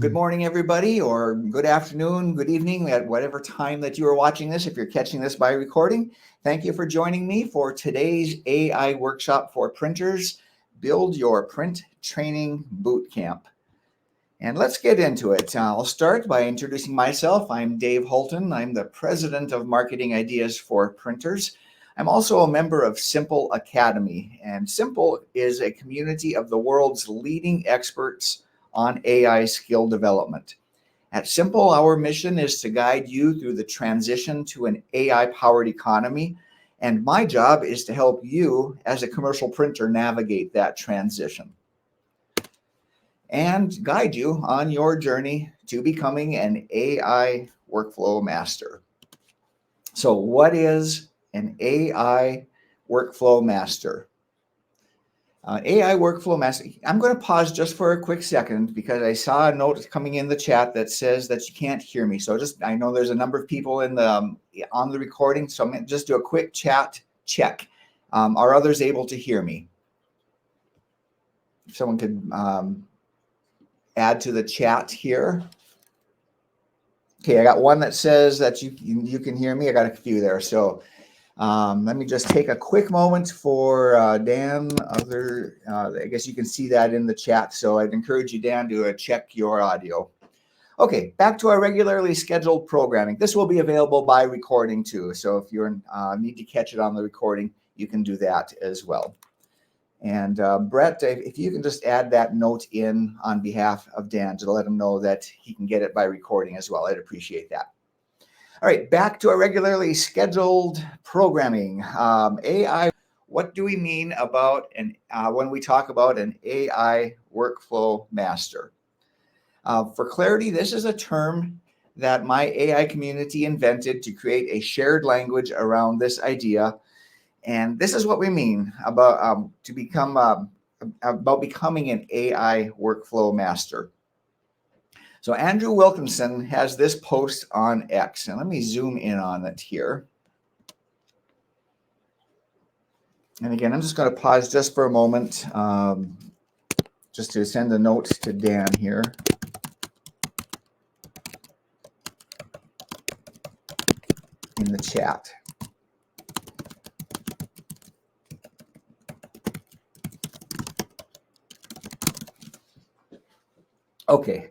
Good morning, everybody, or good afternoon, good evening, at whatever time that you are watching this. If you're catching this by recording, thank you for joining me for today's AI workshop for printers, Build Your Print Training Bootcamp. And let's get into it. I'll start by introducing myself. I'm Dave Holton. I'm the president of Marketing Ideas for Printers. I'm also a member of Simple Academy, and Simple is a community of the world's leading experts on AI skill development. At Simple, our mission is to guide you through the transition to an AI-powered economy, and my job is to help you as a commercial printer navigate that transition and guide you on your journey to becoming an AI workflow master. So what is an AI workflow master? AI workflow master. I'm going to pause just for a quick second because I saw a note coming in the chat that says that you can't hear me. So I know there's a number of people in the on the recording, so I'm going to just do a quick chat check. Are others able to hear me? If someone could add to the chat here. Okay, I got one that says that you can hear me. I got a few there. So let me just take a quick moment for Dan. I guess you can see that in the chat. So I'd encourage you, Dan, to check your audio. Okay, back to our regularly scheduled programming. This will be available by recording too. So if you need to catch it on the recording, you can do that as well. And Brett, if you can just add that note in on behalf of Dan to let him know that he can get it by recording as well, I'd appreciate that. All right, back to our regularly scheduled programming. AI, what do we mean about when we talk about an AI workflow master? For clarity, this is a term that my AI community invented to create a shared language around this idea. And this is what we mean about becoming an AI workflow master. So Andrew Wilkinson has this post on X, and let me zoom in on it here. And again, I'm just going to pause just for a moment, just to send a note to Dan here. In the chat. Okay,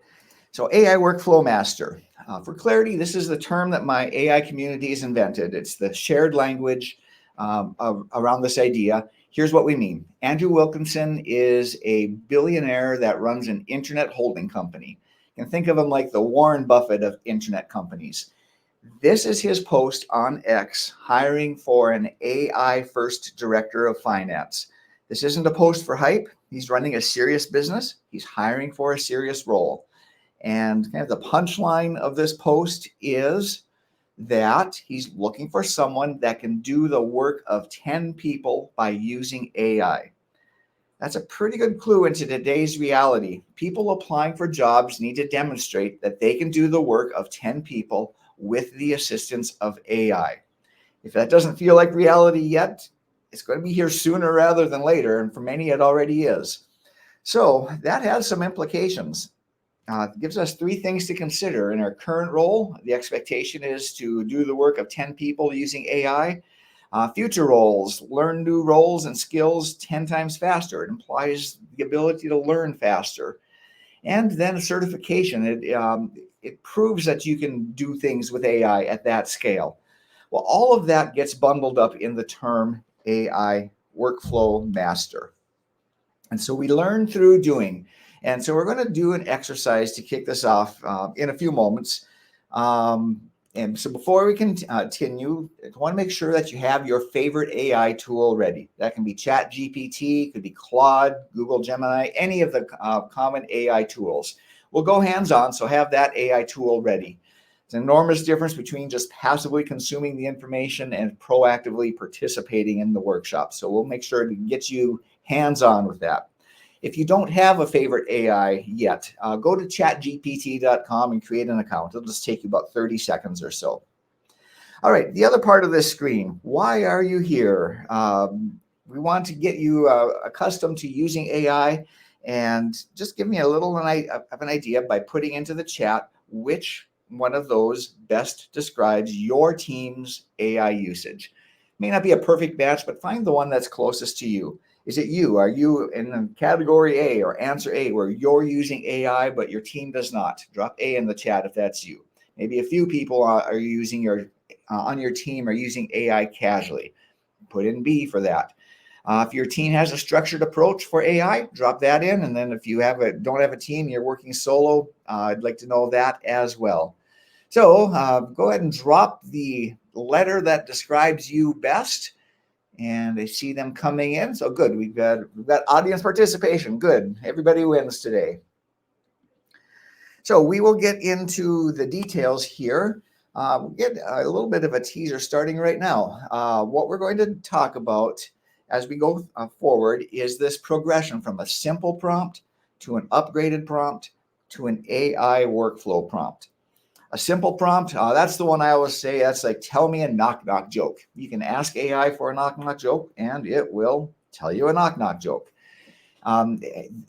so AI Workflow Master. For clarity, this is the term that my AI community has invented. It's the shared language around this idea. Here's what we mean. Andrew Wilkinson is a billionaire that runs an internet holding company. You can think of him like the Warren Buffett of internet companies. This is his post on X, hiring for an AI-first director of finance. This isn't a post for hype. He's running a serious business. He's hiring for a serious role. And kind of the punchline of this post is that he's looking for someone that can do the work of 10 people by using AI. That's a pretty good clue into today's reality. People applying for jobs need to demonstrate that they can do the work of 10 people with the assistance of AI. If that doesn't feel like reality yet, it's going to be here sooner rather than later, and for many it already is. So that has some implications. It gives us three things to consider. In our current role, the expectation is to do the work of 10 people using AI. Future roles, learn new roles and skills 10 times faster. It implies the ability to learn faster. And then a certification. It proves that you can do things with AI at that scale. Well, all of that gets bundled up in the term AI Workflow Master. And so we learn through doing. And so we're going to do an exercise to kick this off in a few moments. And so before we continue, I want to make sure that you have your favorite AI tool ready. That can be ChatGPT, could be Claude, Google Gemini, any of the common AI tools. We'll go hands-on, so have that AI tool ready. It's an enormous difference between just passively consuming the information and proactively participating in the workshop. So we'll make sure to get you hands-on with that. If you don't have a favorite AI yet, go to chatgpt.com and create an account. It'll just take you about 30 seconds or so. All right, the other part of this screen, why are you here? We want to get you accustomed to using AI And just give me a little of an idea by putting into the chat which one of those best describes your team's AI usage. May not be a perfect match, but find the one that's closest to you. Is it you? Are you in category A or answer A where you're using AI, but your team does not? Drop A in the chat if that's you. Maybe a few people are using on your team are using AI casually. Put in B for that. If your team has a structured approach for AI, drop that in. And then if you don't have a team, you're working solo, I'd like to know that as well. So go ahead and drop the letter that describes you best. And I see them coming in. So good. We've got audience participation. Good. Everybody wins today. So we will get into the details here. We'll get a little bit of a teaser starting right now. What we're going to talk about as we go forward is this progression from a simple prompt to an upgraded prompt to an AI workflow prompt. A simple prompt, that's the one I always say, that's like, tell me a knock-knock joke. You can ask AI for a knock-knock joke, and it will tell you a knock-knock joke.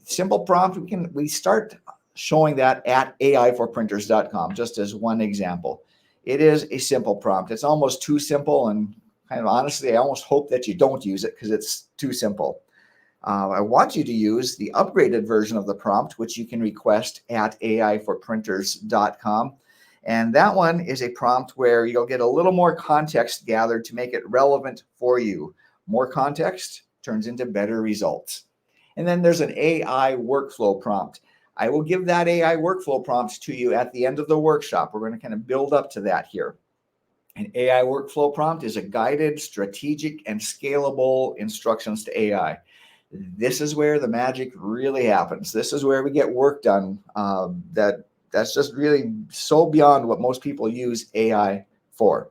Simple prompt, we start showing that at AI4printers.com, just as one example. It is a simple prompt. It's almost too simple, and kind of honestly, I almost hope that you don't use it because it's too simple. I want you to use the upgraded version of the prompt, which you can request at AI4printers.com. And that one is a prompt where you'll get a little more context gathered to make it relevant for you. More context turns into better results. And then there's an AI workflow prompt. I will give that AI workflow prompt to you at the end of the workshop. We're going to kind of build up to that here. An AI workflow prompt is a guided, strategic, and scalable instructions to AI. This is where the magic really happens. This is where we get work done that's just really so beyond what most people use AI for.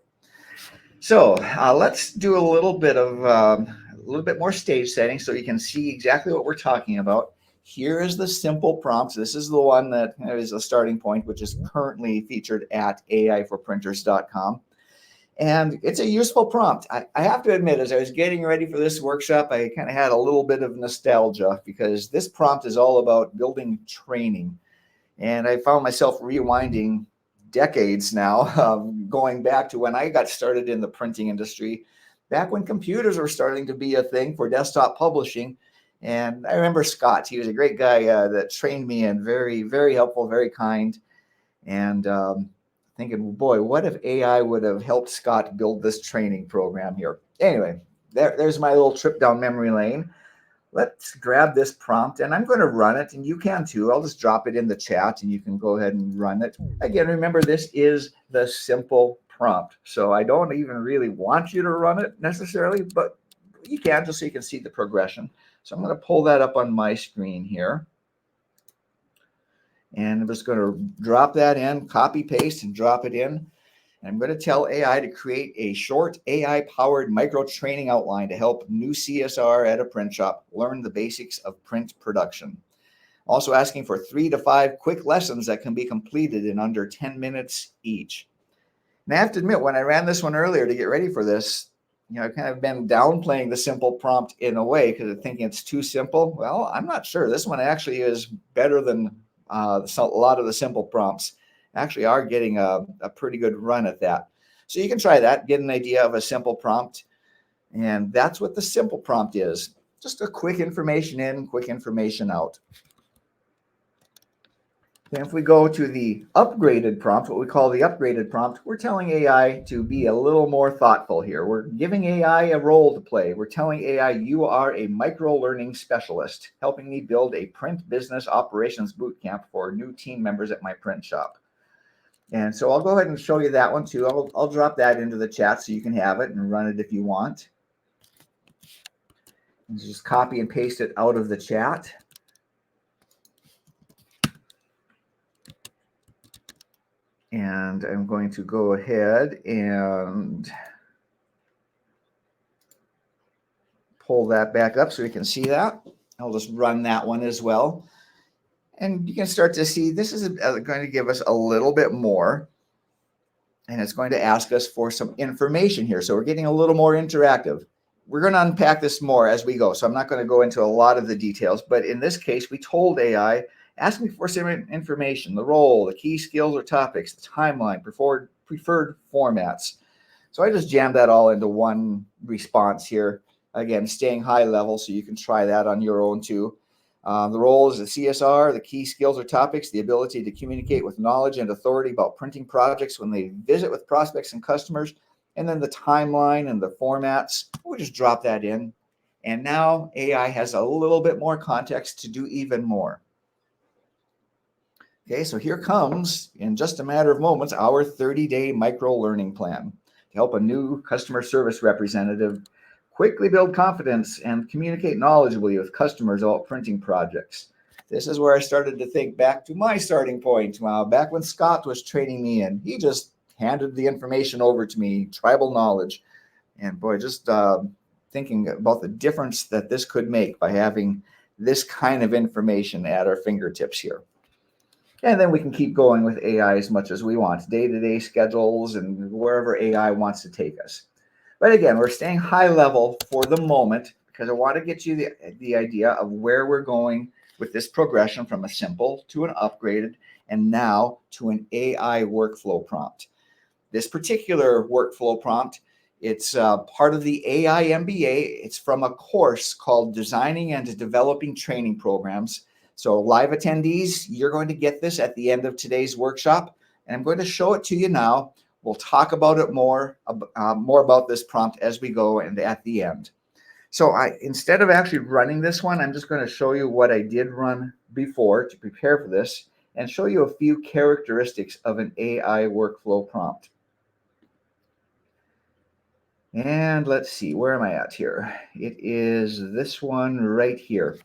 So let's do a little bit more stage setting so you can see exactly what we're talking about. Here is the simple prompt. This is the one that is a starting point, which is currently featured at AI4printers.com. And it's a useful prompt. I have to admit, as I was getting ready for this workshop, I kind of had a little bit of nostalgia because this prompt is all about building training. And I found myself rewinding decades now, going back to when I got started in the printing industry, back when computers were starting to be a thing for desktop publishing. And I remember Scott. He was a great guy that trained me and very, very helpful, very kind. And thinking, boy, what if AI would have helped Scott build this training program here? Anyway, there's my little trip down memory lane. Let's grab this prompt and I'm going to run it, and you can too. I'll just drop it in the chat and you can go ahead and run it. Again, remember, this is the simple prompt. So I don't even really want you to run it necessarily, but you can, just so you can see the progression. So I'm going to pull that up on my screen here. And I'm just going to drop that in, copy, paste, and drop it in. And I'm going to tell AI to create a short AI-powered micro-training outline to help new CSR at a print shop learn the basics of print production. Also asking for 3 to 5 quick lessons that can be completed in under 10 minutes each. And I have to admit, when I ran this one earlier to get ready for this, I've kind of been downplaying the simple prompt in a way because I'm thinking it's too simple. Well, I'm not sure. This one actually is better than a lot of the simple prompts. Actually are getting a pretty good run at that. So you can try that, get an idea of a simple prompt. And that's what the simple prompt is. Just a quick information in, quick information out. Then if we go to the upgraded prompt, what we call the upgraded prompt, we're telling AI to be a little more thoughtful here. We're giving AI a role to play. We're telling AI, you are a micro-learning specialist, helping me build a print business operations bootcamp for new team members at my print shop. And so I'll go ahead and show you that one too. I'll drop that into the chat so you can have it and run it if you want. And just copy and paste it out of the chat. And I'm going to go ahead and pull that back up so you can see that. I'll just run that one as well. And you can start to see this is going to give us a little bit more. And it's going to ask us for some information here. So we're getting a little more interactive. we're going to unpack this more as we go. So I'm not going to go into a lot of the details, but in this case, we told AI, ask me for some information, the role, the key skills or topics, the timeline, preferred formats. So I just jammed that all into one response here. Again, staying high level, so you can try that on your own too. The role is the CSR, the key skills or topics, the ability to communicate with knowledge and authority about printing projects when they visit with prospects and customers, and then the timeline and the formats. We'll just drop that in. And now AI has a little bit more context to do even more. Okay, so here comes, in just a matter of moments, our 30-day micro-learning plan to help a new customer service representative quickly build confidence and communicate knowledgeably with customers about printing projects. This is where I started to think back to my starting point. Back when Scott was training me in, he just handed the information over to me, tribal knowledge. And boy, just thinking about the difference that this could make by having this kind of information at our fingertips here. And then we can keep going with AI as much as we want, day-to-day schedules and wherever AI wants to take us. But again, we're staying high level for the moment because I want to get you the idea of where we're going with this progression from a simple to an upgraded and now to an AI workflow prompt. This particular workflow prompt, it's part of the AI MBA. It's from a course called Designing and Developing Training Programs. So live attendees, you're going to get this at the end of today's workshop, and I'm going to show it to you now. We'll talk about it more about this prompt as we go and at the end. So instead of actually running this one, I'm just going to show you what I did run before to prepare for this and show you a few characteristics of an AI workflow prompt. And let's see, where am I at here? It is this one right here.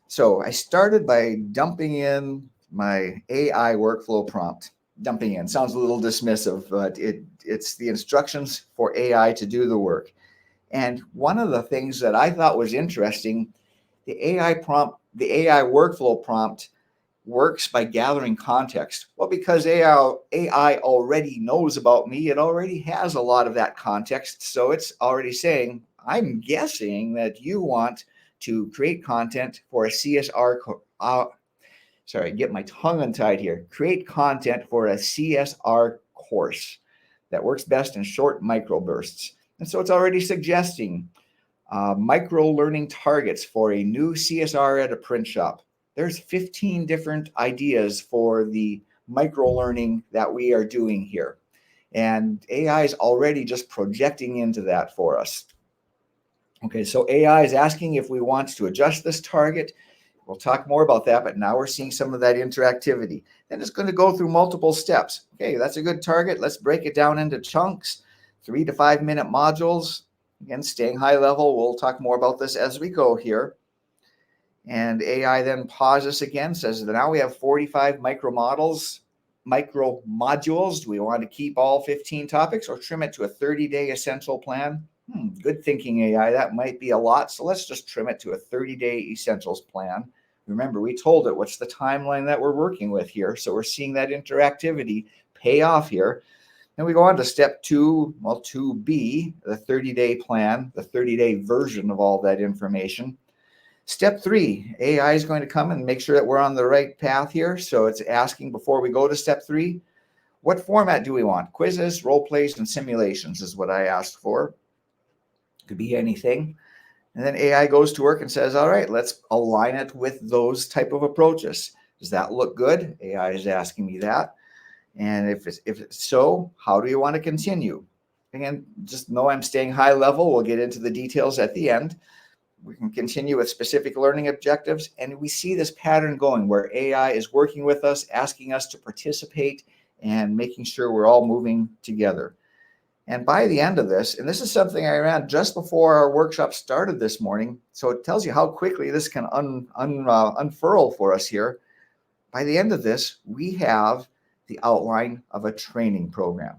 So I started by dumping in my AI workflow prompt. Dumping in sounds a little dismissive, but it's the instructions for AI to do the work. And one of the things that I thought was interesting, the AI workflow prompt works by gathering context. Well, because AI already knows about me, it already has a lot of that context. So it's already saying, I'm guessing that you want to create content for a CSR, get my tongue untied here. Create content for a CSR course that works best in short microbursts. And so it's already suggesting micro learning targets for a new CSR at a print shop. There's 15 different ideas for the micro learning that we are doing here. And AI is already just projecting into that for us. Okay, so AI is asking if we want to adjust this target. We'll talk more about that, but now we're seeing some of that interactivity. Then it's going to go through multiple steps. Okay, that's a good target. Let's break it down into chunks, 3 to 5 minute modules. Again, staying high level. We'll talk more about this as we go here. And AI then pauses again, says that now we have 45 micro modules. Do we want to keep all 15 topics or trim it to a 30-day essential plan? Good thinking, AI. That might be a lot. So let's just trim it to a 30-day essentials plan. Remember, we told it what's the timeline that we're working with here. So we're seeing that interactivity pay off here. Then we go on to step 2, 2B, the 30-day plan, the 30-day version of all that information. Step 3, AI is going to come and make sure that we're on the right path here. So it's asking before we go to step 3, what format do we want? Quizzes, role plays, and simulations is what I asked for. Could be anything. And then AI goes to work and says, all right, let's align it with those type of approaches. Does that look good? AI is asking me that. And if it's so, how do you want to continue? Again, just know I'm staying high level. We'll get into the details at the end. We can continue with specific learning objectives. And we see this pattern going where AI is working with us, asking us to participate and making sure we're all moving together. And by the end of this, and this is something I ran just before our workshop started this morning, so it tells you how quickly this can unfurl for us here. By the end of this, we have the outline of a training program.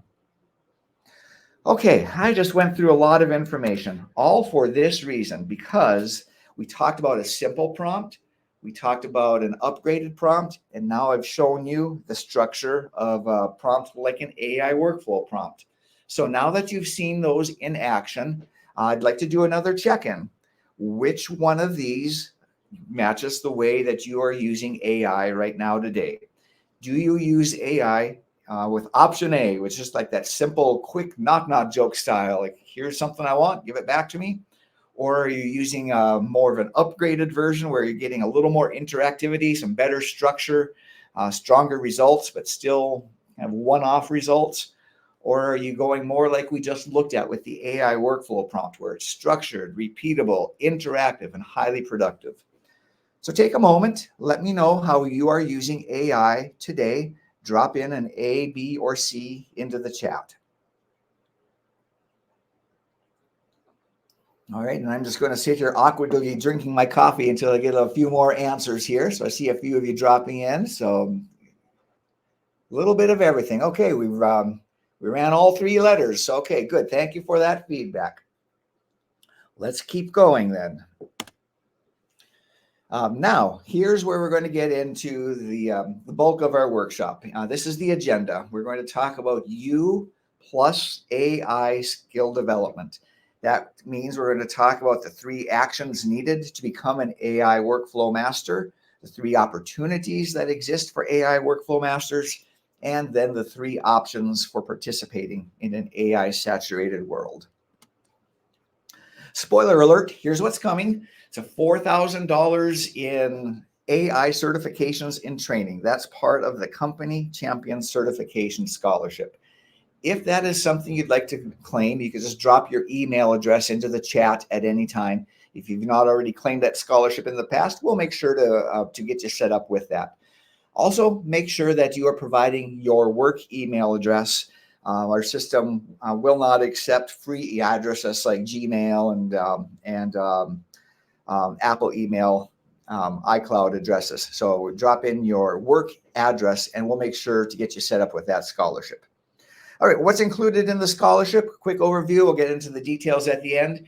Okay, I just went through a lot of information, all for this reason, because we talked about a simple prompt, we talked about an upgraded prompt, and now I've shown you the structure of a prompt like an AI workflow prompt. So now that you've seen those in action, I'd like to do another check-in. Which one of these matches the way that you are using AI right now today? Do you use AI with option A, which is like that simple, quick knock-knock joke style, like here's something I want, give it back to me? Or are you using more of an upgraded version where you're getting a little more interactivity, some better structure, stronger results, but still have one-off results? Or are you going more like we just looked at with the AI workflow prompt, where it's structured, repeatable, interactive, and highly productive? So take a moment, let me know how you are using AI today. Drop in an A, B, or C into the chat. All right, and I'm just going to sit here awkwardly drinking my coffee until I get a few more answers here. So I see a few of you dropping in. So a little bit of everything. Okay, we ran all three letters. So, okay, good. Thank you for that feedback. Let's keep going then. Now, here's where we're going to get into the bulk of our workshop. This is the agenda. We're going to talk about you plus AI skill development. That means we're going to talk about the 3 actions needed to become an AI workflow master, the 3 opportunities that exist for AI workflow masters, and then the 3 options for participating in an AI saturated world. Spoiler alert, here's what's coming. It's a $4,000 in AI certifications and training. That's part of the Company Champion Certification Scholarship. If that is something you'd like to claim, you can just drop your email address into the chat at any time. If you've not already claimed that scholarship in the past, we'll make sure to get you set up with that. Also, make sure that you are providing your work email address. Our system will not accept free addresses like Gmail and Apple email, iCloud addresses. So drop in your work address and we'll make sure to get you set up with that scholarship. All right, what's included in the scholarship? Quick overview. We'll get into the details at the end.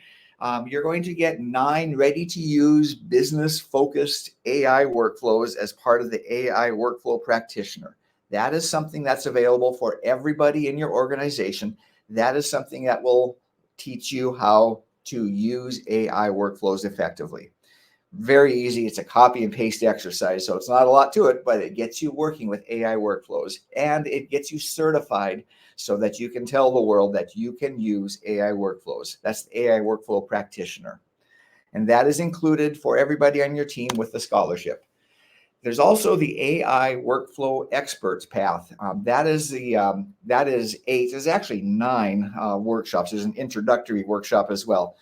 You're going to get 9 ready-to-use, business-focused AI workflows as part of the AI Workflow Practitioner. That is something that's available for everybody in your organization. That is something that will teach you how to use AI workflows effectively. Very easy. It's a copy and paste exercise, so it's not a lot to it, but it gets you working with AI workflows, and it gets you certified so that you can tell the world that you can use AI workflows. That's the AI Workflow Practitioner. And that is included for everybody on your team with the scholarship. There's also the AI Workflow Experts path. That is 8. There's actually 9 workshops. There's an introductory workshop as well.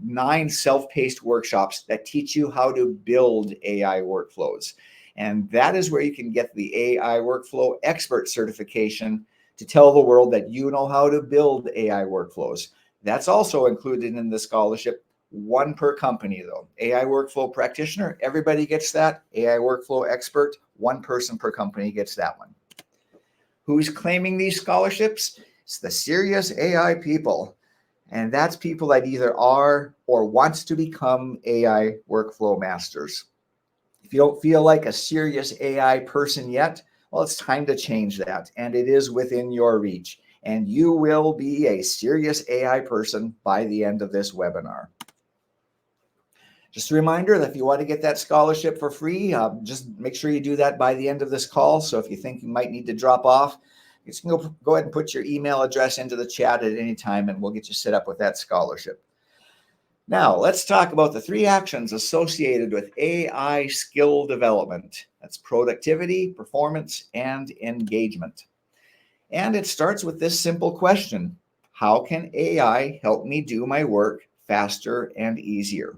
9 self-paced workshops that teach you how to build AI workflows. And that is where you can get the AI Workflow Expert certification to tell the world that you know how to build AI workflows. That's also included in the scholarship. 1 per company though. AI Workflow Practitioner, everybody gets that. AI Workflow Expert, 1 person per company gets that one. Who's claiming these scholarships? It's the serious AI people. And that's people that either are or want to become AI workflow masters. If you don't feel like a serious AI person yet, well, it's time to change that. And it is within your reach. And you will be a serious AI person by the end of this webinar. Just a reminder that if you want to get that scholarship for free, just make sure you do that by the end of this call. So if you think you might need to drop off, you can go ahead and put your email address into the chat at any time, and we'll get you set up with that scholarship. Now, let's talk about the 3 actions associated with AI skill development. That's productivity, performance, and engagement. And it starts with this simple question: how can AI help me do my work faster and easier?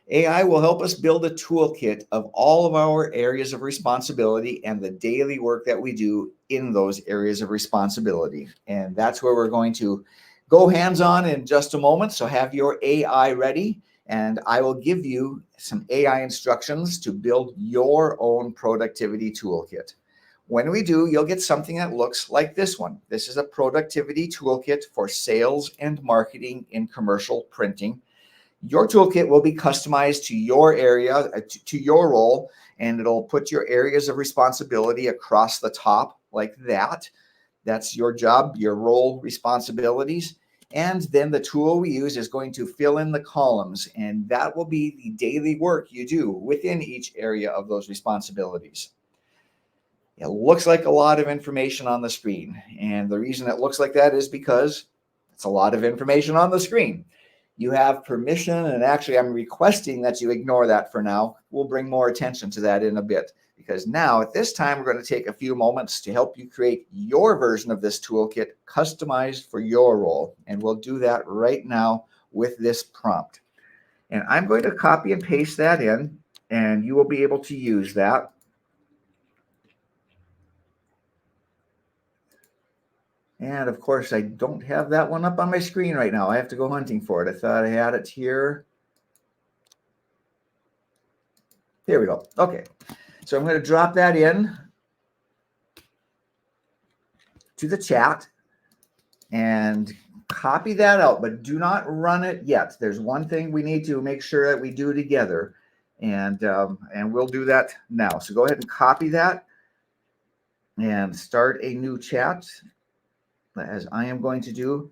AI will help us build a toolkit of all of our areas of responsibility and the daily work that we do in those areas of responsibility. And that's where we're going to go hands-on in just a moment. So have your AI ready, and I will give you some AI instructions to build your own productivity toolkit. When we do, you'll get something that looks like this one. This is a productivity toolkit for sales and marketing in commercial printing. Your toolkit will be customized to your area, to your role, and it'll put your areas of responsibility across the top like that. That's your job, your role, responsibilities. And then the tool we use is going to fill in the columns, and that will be the daily work you do within each area of those responsibilities. It looks like a lot of information on the screen, and the reason it looks like that is because it's a lot of information on the screen. You have permission, and actually I'm requesting that you ignore that for now. We'll bring more attention to that in a bit, because now at this time we're going to take a few moments to help you create your version of this toolkit customized for your role, and we'll do that right now with this prompt. And I'm going to copy and paste that in, and you will be able to use that. And of course, I don't have that one up on my screen right now. I have to go hunting for it. I thought I had it here. Here we go. Okay. So I'm going to drop that in to the chat and copy that out, but do not run it yet. There's one thing we need to make sure that we do together, and we'll do that now. So go ahead and copy that and start a new chat, as I am going to do.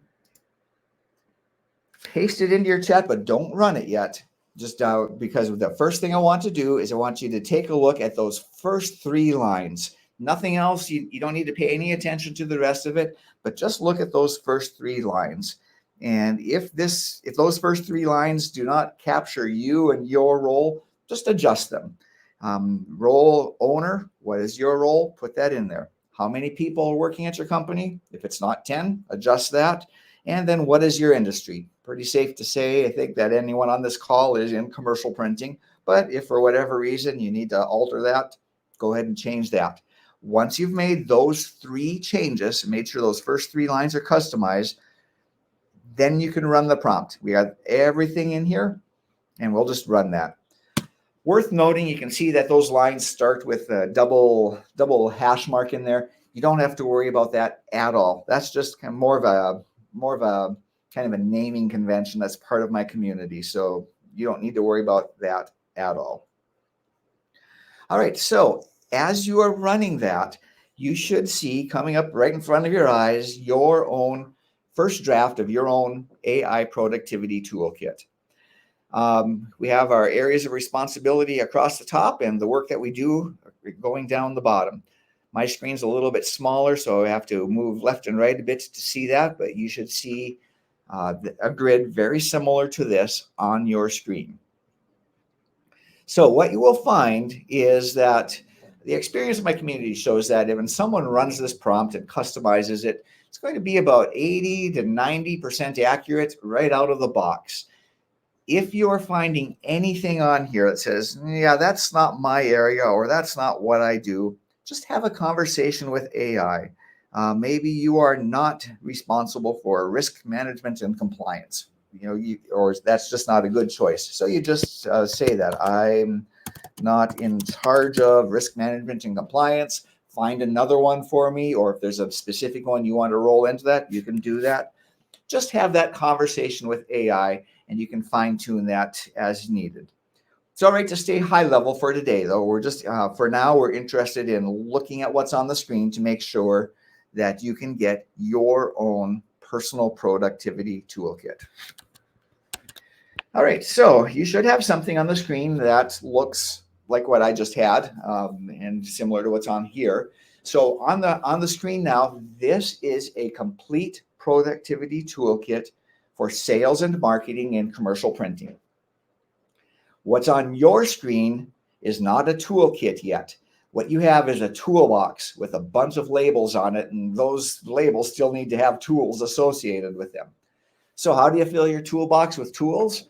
Paste it into your chat, but don't run it yet. Just because the first thing I want to do is I want you to take a look at those first 3 lines. Nothing else. You don't need to pay any attention to the rest of it, but just look at those first 3 lines. And if those first 3 lines do not capture you and your role, just adjust them. Role owner, what is your role? Put that in there. How many people are working at your company? If it's not 10, adjust that. And then what is your industry? Pretty safe to say, I think, that anyone on this call is in commercial printing. But if for whatever reason you need to alter that, go ahead and change that. Once you've made those 3 changes and made sure those first 3 lines are customized, then you can run the prompt. We have everything in here, and we'll just run that. Worth noting, you can see that those lines start with a double hash mark in there. You don't have to worry about that at all. That's just kind of more of a kind of a naming convention that's part of my community. So you don't need to worry about that at all. All right, so as you are running that, you should see coming up right in front of your eyes your own first draft of your own AI productivity toolkit. We have our areas of responsibility across the top and the work that we do going down the bottom. My screen's a little bit smaller, so I have to move left and right a bit to see that, but you should see a grid very similar to this on your screen. So what you will find is that the experience of my community shows that when someone runs this prompt and customizes it, it's going to be about 80 to 90% accurate right out of the box. If you're finding anything on here that says, yeah, that's not my area, or that's not what I do, just have a conversation with AI. Maybe you are not responsible for risk management and compliance, or that's just not a good choice. So you just say that I'm not in charge of risk management and compliance. Find another one for me, or if there's a specific one you want to roll into that, you can do that. Just have that conversation with AI, and you can fine tune that as needed. It's all right to stay high level for today, though. We're just, for now, we're interested in looking at what's on the screen to make sure that you can get your own personal productivity toolkit. All right, so you should have something on the screen that looks like what I just had, and similar to what's on here. So on the screen now, this is a complete productivity toolkit for sales and marketing in commercial printing. What's on your screen is not a toolkit yet. What you have is a toolbox with a bunch of labels on it, and those labels still need to have tools associated with them. So how do you fill your toolbox with tools?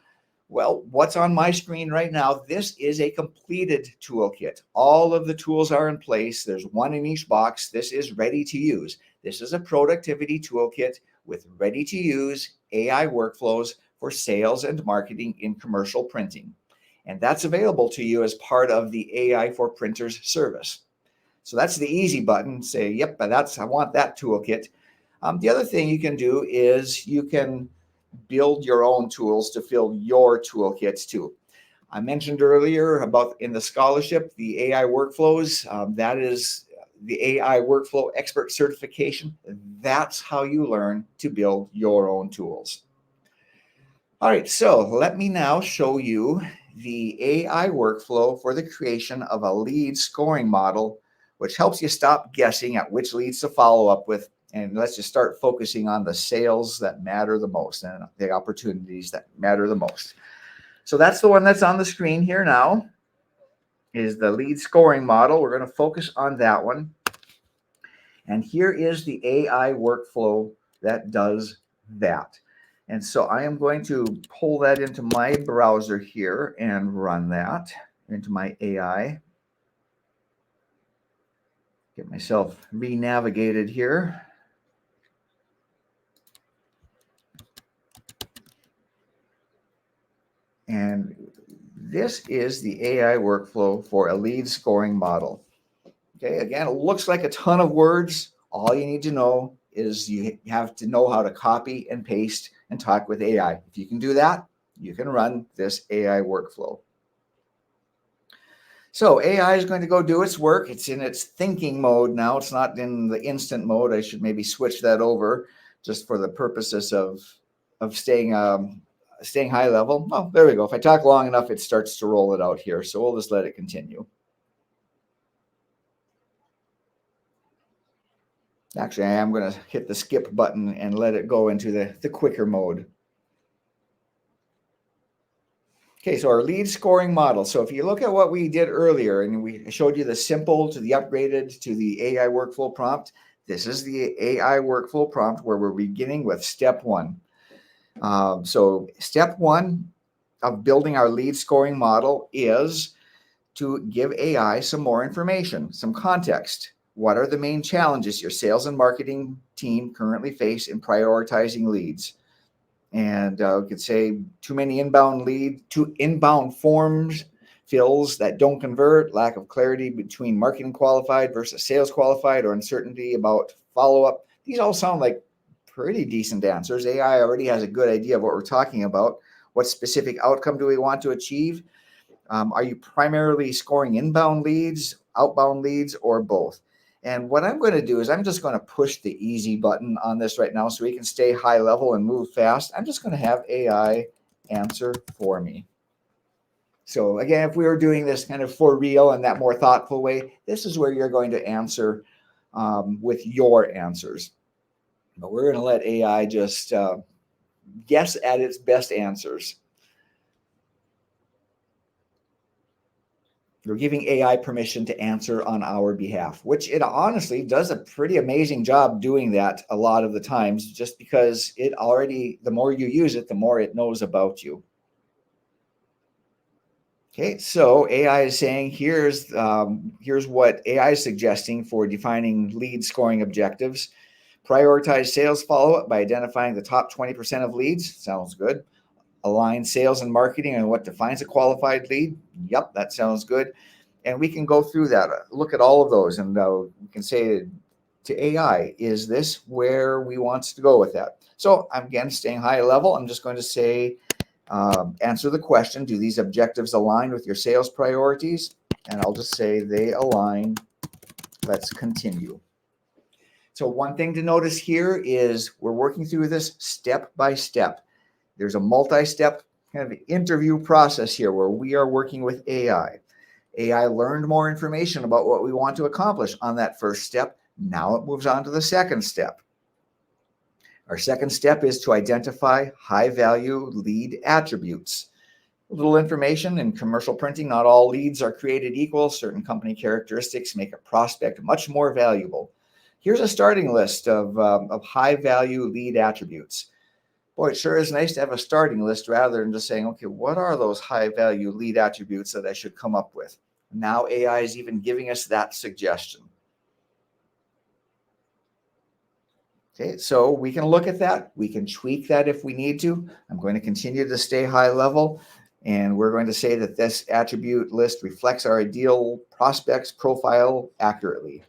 Well, what's on my screen right now, this is a completed toolkit. All of the tools are in place. There's one in each box. This is ready to use. This is a productivity toolkit with ready-to-use AI workflows for sales and marketing in commercial printing. And that's available to you as part of the AI for Printers service. So that's the easy button. Say, yep, I want that toolkit. The other thing you can do is you can build your own tools to fill your toolkits too. I mentioned earlier about in the scholarship, the AI workflows. That is the AI Workflow Expert Certification. That's how you learn to build your own tools. All right, so let me now show you the AI workflow for the creation of a lead scoring model, which helps you stop guessing at which leads to follow up with. And let's just start focusing on the sales that matter the most and the opportunities that matter the most. So that's the one that's on the screen here now, is the lead scoring model. We're going to focus on that one. And here is the AI workflow that does that. And so I am going to pull that into my browser here and run that into my AI. Get myself re-navigated here. And this is the AI workflow for a lead scoring model. Okay, again, it looks like a ton of words. All you need to know is you have to know how to copy and paste and talk with AI. If you can do that, you can run this AI workflow. So AI is going to go do its work. It's in its thinking mode now. It's not in the instant mode. I should maybe switch that over just for the purposes of staying high level. Oh, there we go. If I talk long enough, it starts to roll it out here. So we'll just let it continue. Actually, I am going to hit the skip button and let it go into the quicker mode. Okay, so our lead scoring model. So if you look at what we did earlier, and we showed you the simple to the upgraded to the AI workflow prompt, this is the AI workflow prompt where we're beginning with step one. So step one of building our lead scoring model is to give AI some more information, some context. What are the main challenges your sales and marketing team currently face in prioritizing leads? And we could say too many inbound forms fills that don't convert, lack of clarity between marketing qualified versus sales qualified, or uncertainty about follow-up. These all sound like pretty decent answers. AI already has a good idea of what we're talking about. What specific outcome do we want to achieve? Are you primarily scoring inbound leads, outbound leads, or both? And what I'm going to do is I'm just going to push the easy button on this right now so we can stay high level and move fast. I'm just going to have AI answer for me. So again, if we were doing this kind of for real and that more thoughtful way, this is where you're going to answer with your answers. But we're going to let AI just guess at its best answers. We're giving AI permission to answer on our behalf, which it honestly does a pretty amazing job doing that a lot of the times, just because it already, the more you use it, the more it knows about you. Okay, so AI is saying here's what AI is suggesting for defining lead scoring objectives. Prioritize sales follow-up by identifying the top 20% of leads. Sounds good. Align sales and marketing on what defines a qualified lead. Yep, that sounds good. And we can go through that, look at all of those, and we can say to AI, is this where we want to go with that? So I'm again staying high level. I'm just going to say, answer the question, do these objectives align with your sales priorities? And I'll just say they align. Let's continue. So one thing to notice here is we're working through this step by step. There's a multi-step kind of interview process here where we are working with AI. AI learned more information about what we want to accomplish on that first step. Now it moves on to the second step. Our second step is to identify high-value lead attributes. A little information in commercial printing, not all leads are created equal. Certain company characteristics make a prospect much more valuable. Here's a starting list of high-value lead attributes. Boy, it sure is nice to have a starting list rather than just saying, okay, what are those high-value lead attributes that I should come up with? Now AI is even giving us that suggestion. Okay, so we can look at that. We can tweak that if we need to. I'm going to continue to stay high level, and we're going to say that this attribute list reflects our ideal prospect's profile accurately.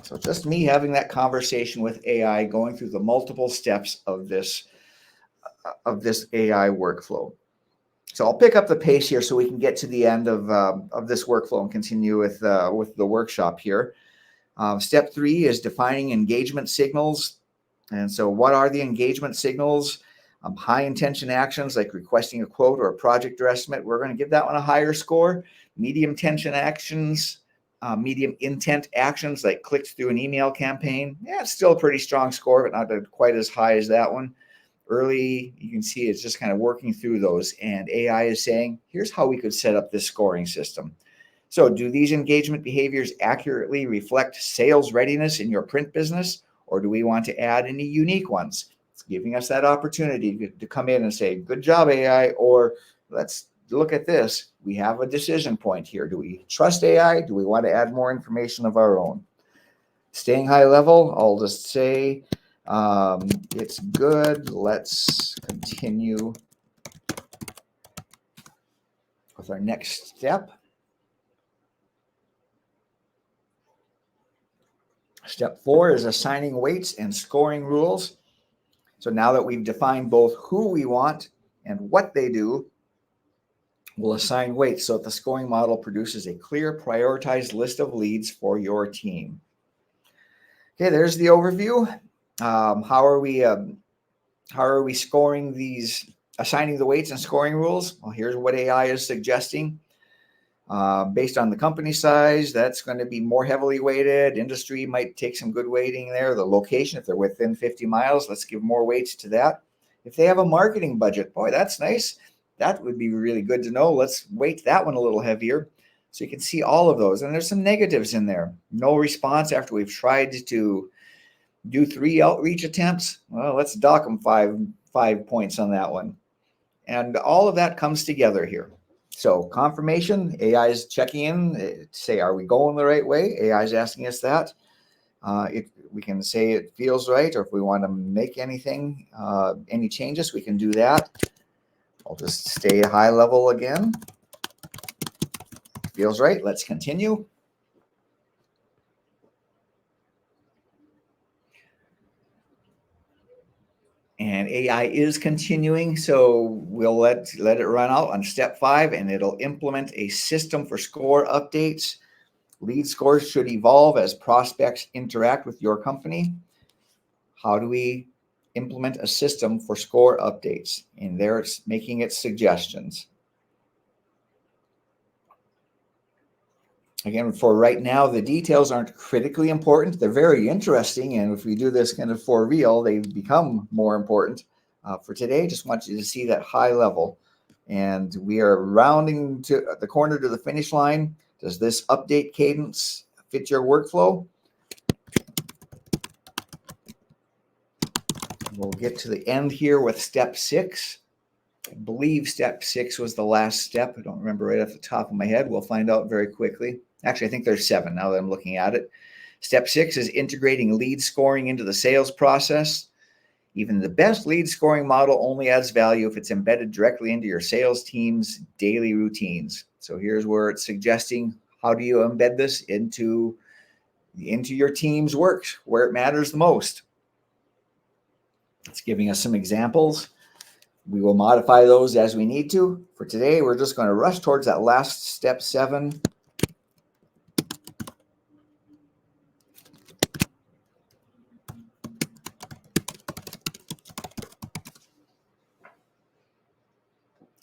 So just me having that conversation with AI, going through the multiple steps of this AI workflow. So I'll pick up the pace here so we can get to the end of this workflow and continue with the workshop here. Step 3 is defining engagement signals. And so what are the engagement signals? High intention actions like requesting a quote or a project or estimate, we're going to give that one a higher score. Medium tension actions, medium intent actions like clicked through an email campaign. Yeah, it's still a pretty strong score, but not quite as high as that one. Early, you can see it's just kind of working through those. And AI is saying, here's how we could set up this scoring system. So do these engagement behaviors accurately reflect sales readiness in your print business, or do we want to add any unique ones? It's giving us that opportunity to come in and say, good job, AI, or let's look at this. We have a decision point here. Do we trust AI? Do we want to add more information of our own? Staying high level, I'll just say, it's good. Let's continue with our next step. Step 4 is assigning weights and scoring rules. So now that we've defined both who we want and what they do, we'll assign weights so that the scoring model produces a clear, prioritized list of leads for your team. Okay, there's the overview. How are we scoring these, assigning the weights and scoring rules? Well, here's what AI is suggesting. Based on the company size, that's going to be more heavily weighted. Industry might take some good weighting there. The location, if they're within 50 miles, let's give more weights to that. If they have a marketing budget, boy, that's nice. That would be really good to know. Let's weight that one a little heavier. So you can see all of those. And there's some negatives in there. No response after we've tried to do 3 outreach attempts. Well, let's dock them five points on that one. And all of that comes together here. So confirmation, AI is checking in, say, are we going the right way? AI is asking us that. We can say it feels right, or if we want to make anything, any changes, we can do that. I'll just stay high level again. Feels right. Let's continue. And AI is continuing, so we'll let it run out on step 5, and it'll implement a system for score updates. Lead scores should evolve as prospects interact with your company. How do we implement a system for score updates? And there it's making its suggestions. Again, for right now, the details aren't critically important. They're very interesting, and if we do this kind of for real, they become more important. For today, just want you to see that high level. And we are rounding to the corner to the finish line. Does this update cadence fit your workflow? We'll get to the end here with step 6. I believe step 6 was the last step. I don't remember right off the top of my head. We'll find out very quickly. Actually, I think there's 7 now that I'm looking at it. Step 6 is integrating lead scoring into the sales process. Even the best lead scoring model only adds value if it's embedded directly into your sales team's daily routines. So here's where it's suggesting, how do you embed this into your team's work, where it matters the most? It's giving us some examples. We will modify those as we need to. For today, we're just going to rush towards that last step 7.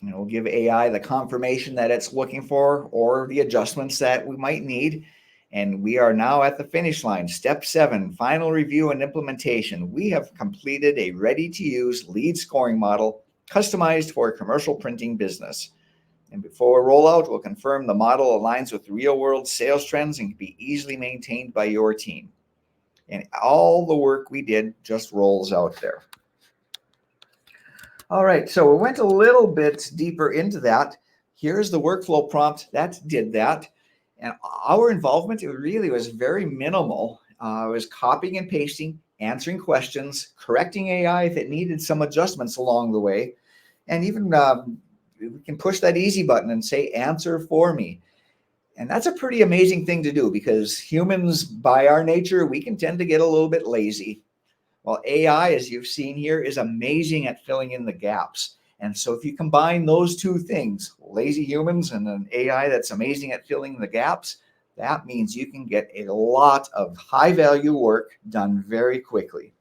And we'll give AI the confirmation that it's looking for, or the adjustments that we might need. And we are now at the finish line. Step 7, final review and implementation. We have completed a ready-to-use lead scoring model customized for a commercial printing business. And before rollout, we'll confirm the model aligns with real-world sales trends and can be easily maintained by your team. And all the work we did just rolls out there. All right, so we went a little bit deeper into that. Here's the workflow prompt that did that. And our involvement, it really was very minimal. It was copying and pasting, answering questions, correcting AI if it needed some adjustments along the way. And even we can push that easy button and say, answer for me. And that's a pretty amazing thing to do, because humans, by our nature, we can tend to get a little bit lazy. Well, AI, as you've seen here, is amazing at filling in the gaps. And so if you combine those two things, lazy humans and an AI that's amazing at filling the gaps, that means you can get a lot of high value work done very quickly.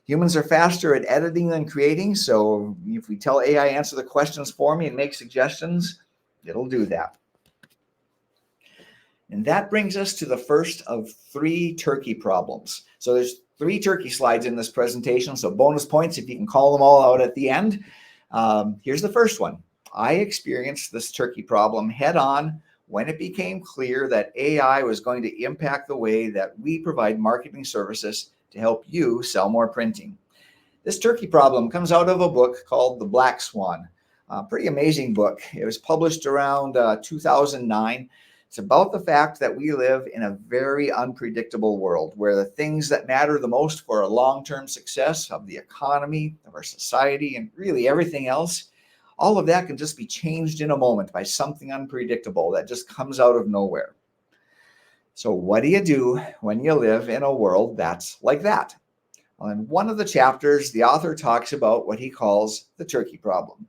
Humans are faster at editing than creating. So if we tell AI, answer the questions for me and make suggestions, it'll do that. And that brings us to the first of 3 turkey problems. So there's 3 turkey slides in this presentation. So bonus points if you can call them all out at the end. Here's the first one. I experienced this turkey problem head on when it became clear that AI was going to impact the way that we provide marketing services to help you sell more printing. This turkey problem comes out of a book called The Black Swan. Pretty amazing book. It was published around 2009. It's about the fact that we live in a very unpredictable world where the things that matter the most for our long-term success of the economy, of our society, and really everything else, all of that can just be changed in a moment by something unpredictable that just comes out of nowhere. So what do you do when you live in a world that's like that? Well, in one of the chapters, the author talks about what he calls the turkey problem.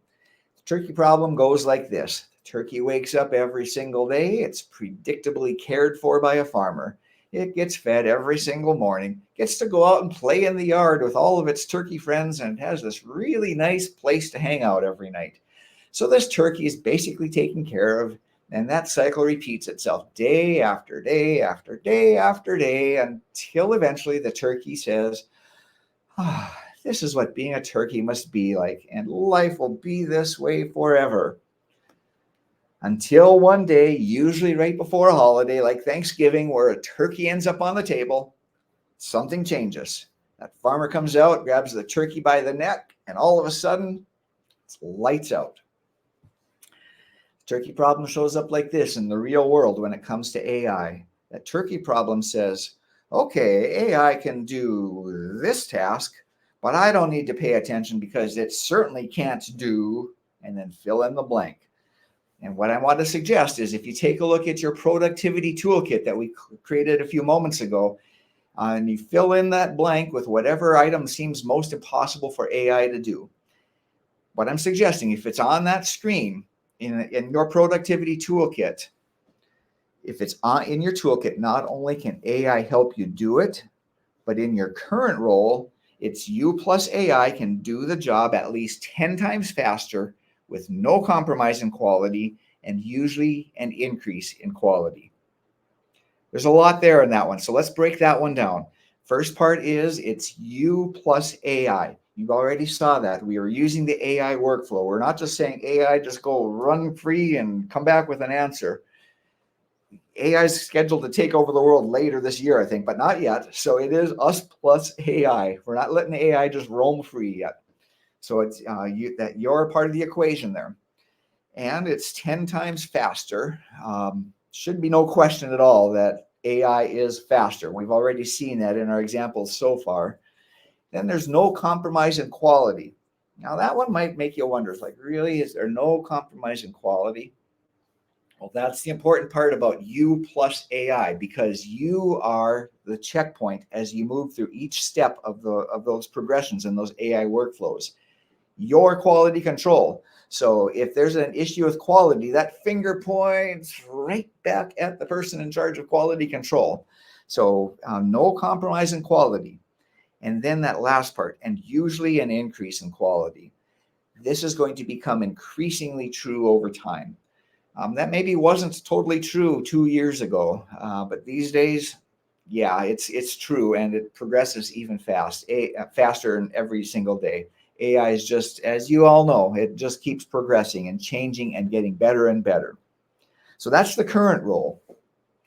The turkey problem goes like this. The turkey wakes up every single day. It's predictably cared for by a farmer. It gets fed every single morning, gets to go out and play in the yard with all of its turkey friends, and it has this really nice place to hang out every night. So this turkey is basically taken care of, and that cycle repeats itself day after day after day after day until eventually the turkey says, this is what being a turkey must be like, and life will be this way forever. Until one day, usually right before a holiday like Thanksgiving, where a turkey ends up on the table, something changes. That farmer comes out, grabs the turkey by the neck, and all of a sudden, it's lights out. The turkey problem shows up like this in the real world when it comes to AI. That turkey problem says, okay, AI can do this task, but I don't need to pay attention because it certainly can't do, and then fill in the blank. And what I want to suggest is if you take a look at your productivity toolkit that we created a few moments ago, and you fill in that blank with whatever item seems most impossible for AI to do. What I'm suggesting, if it's on that screen in your productivity toolkit, if it's in your toolkit, not only can AI help you do it, but in your current role, it's you plus AI can do the job at least 10 times faster with no compromise in quality and usually an increase in quality. There's a lot there in that one. So let's break that one down. First part is it's you plus AI. You already saw that. We are using the AI workflow. We're not just saying AI, just go run free and come back with an answer. AI is scheduled to take over the world later this year, I think, but not yet. So it is us plus AI. We're not letting AI just roam free yet. So it's that you're part of the equation there. And it's 10 times faster. Should be no question at all that AI is faster. We've already seen that in our examples so far. Then there's no compromise in quality. Now that one might make you wonder, it's like, really, is there no compromise in quality? Well, that's the important part about you plus AI, because you are the checkpoint as you move through each step of those progressions and those AI workflows. Your quality control. So if there's an issue with quality, that finger points right back at the person in charge of quality control. So no compromise in quality. And then that last part, and usually an increase in quality. This is going to become increasingly true over time. That maybe wasn't totally true 2 years ago, but these days, yeah, it's true, and it progresses even faster in every single day. AI is just, as you all know, it just keeps progressing and changing and getting better and better. So that's the current role.